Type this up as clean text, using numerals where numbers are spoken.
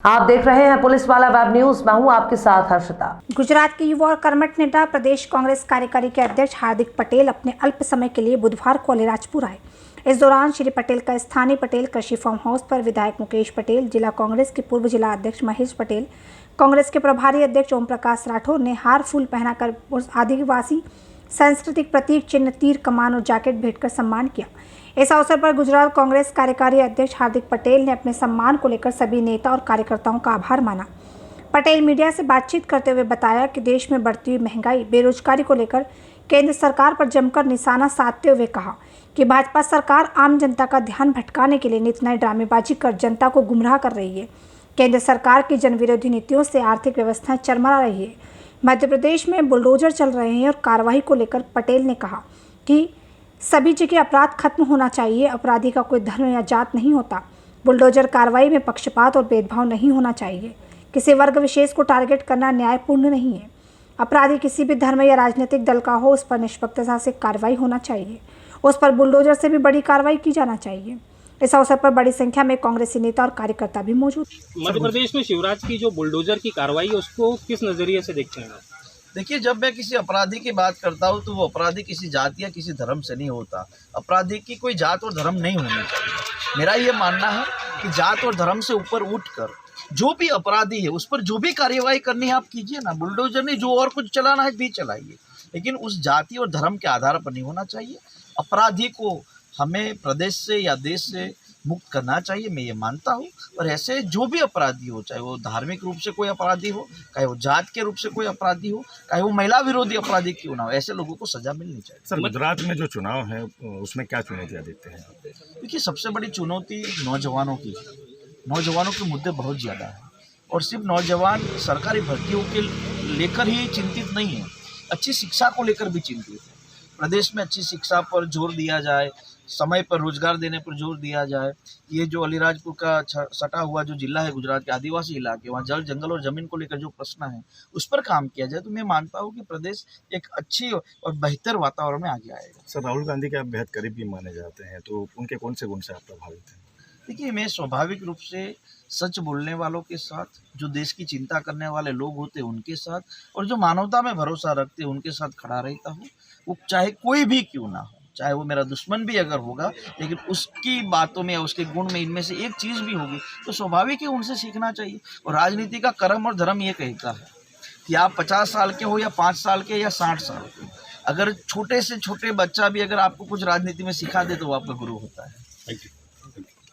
आप देख रहे हैं पुलिस वाला वेब न्यूज। मैं हूं आपके साथ हर्षिता। गुजरात के युवा और कर्मठ नेता प्रदेश कांग्रेस कार्यकारी के अध्यक्ष हार्दिक पटेल अपने अल्प समय के लिए बुधवार को अलीराजपुर आए। इस दौरान श्री पटेल का स्थानीय पटेल कृषि फार्म हाउस पर विधायक मुकेश पटेल, जिला कांग्रेस के पूर्व जिला अध्यक्ष महेश पटेल, कांग्रेस के प्रभारी अध्यक्ष ओम प्रकाश राठौर ने हार फूल पहनाकर उस आदिवासी सांस्कृतिक प्रतीक चिन्ह, तीर कमान और जैकेट भेंटकर सम्मान किया। इस अवसर पर गुजरात कांग्रेस कार्यकारी अध्यक्ष हार्दिक पटेल ने अपने सम्मान को लेकर सभी नेता और कार्यकर्ताओं का आभार माना। पटेल मीडिया से बातचीत करते हुए बताया कि देश में बढ़ती हुई महंगाई, बेरोजगारी को लेकर केंद्र सरकार पर जमकर निशाना साधते हुए कहा कि भाजपा सरकार आम जनता का ध्यान भटकाने के लिए नित नए ड्रामेबाजी कर जनता को गुमराह कर रही है। केंद्र सरकार की जनविरोधी नीतियों से आर्थिक व्यवस्था चरमरा रही है। मध्य प्रदेश में बुलडोजर चल रहे हैं और कार्रवाई को लेकर पटेल ने कहा कि सभी जगह अपराध खत्म होना चाहिए। अपराधी का कोई धर्म या जात नहीं होता। बुलडोजर कार्रवाई में पक्षपात और भेदभाव नहीं होना चाहिए। किसी वर्ग विशेष को टारगेट करना न्यायपूर्ण नहीं है। अपराधी किसी भी धर्म या राजनीतिक दल का हो, उस पर निष्पक्षता से कार्रवाई होना चाहिए। उस पर बुलडोजर से भी बड़ी कार्रवाई की जाना चाहिए। इस अवसर पर बड़ी संख्या में कांग्रेसी नेता और कार्यकर्ता भी मौजूद। मध्य प्रदेश में शिवराज की जो बुलडोजर की कार्रवाई है उसको किस नजरिए से देखते हैं आप? देखिए, जब मैं किसी अपराधी की बात करता हूँ तो वो अपराधी किसी जाति या किसी धर्म से नहीं होता। अपराधी की कोई जात और धर्म नहीं होनी चाहिए। मेरा ये मानना है कि जात और धर्म से ऊपर उठकर जो भी अपराधी है उस पर जो भी कार्यवाही करनी है आप कीजिए ना। बुलडोजर नहीं, जो और कुछ चलाना है भी चलाइए, लेकिन उस जाति और धर्म के आधार पर नहीं होना चाहिए। अपराधी को हमें प्रदेश से या देश से मुक्त करना चाहिए, मैं ये मानता हूँ। और ऐसे जो भी अपराधी हो, चाहे वो धार्मिक रूप से कोई अपराधी हो, चाहे वो जात के रूप से कोई अपराधी हो, चाहे वो महिला विरोधी अपराधी क्यों ना हो, ऐसे लोगों को सजा मिलनी चाहिए। सर, गुजरात में जो चुनाव है उसमें क्या चुनौतियाँ देखते हैं? देखिए, सबसे बड़ी चुनौती नौजवानों की है। नौजवानों के मुद्दे बहुत ज़्यादा हैं और सिर्फ नौजवान सरकारी भर्तियों के लेकर ही चिंतित नहीं है, अच्छी शिक्षा को लेकर भी चिंतित है। प्रदेश में अच्छी शिक्षा पर जोर दिया जाए, समय पर रोजगार देने पर जोर दिया जाए। ये जो अलीराजपुर का सटा हुआ जो जिला है गुजरात के आदिवासी इलाके, वहाँ जल, जंगल और ज़मीन को लेकर जो प्रश्न है उस पर काम किया जाए तो मैं मानता हूँ कि प्रदेश एक अच्छी और बेहतर वातावरण में आगे आएगा। सर, राहुल गांधी के आप बेहद करीबी माने जाते हैं, तो उनके कौन से गुण से आप प्रभावित हैं? देखिए, मैं स्वाभाविक रूप से सच बोलने वालों के साथ, जो देश की चिंता करने वाले लोग होते हैं उनके साथ, और जो मानवता में भरोसा रखते हैं उनके साथ खड़ा रहता हूँ। वो चाहे कोई भी क्यों ना हो, चाहे वो मेरा दुश्मन भी अगर होगा, लेकिन उसकी बातों में या उसके गुण में इनमें से एक चीज़ भी होगी तो स्वाभाविक है उनसे सीखना चाहिए। और राजनीति का कर्म और धर्म ये कहता है कि आप 50 साल के हो या 5 साल के या 60 साल के, अगर छोटे से छोटे बच्चा भी अगर आपको कुछ राजनीति में सिखा दे तो वो आपका गुरु होता है।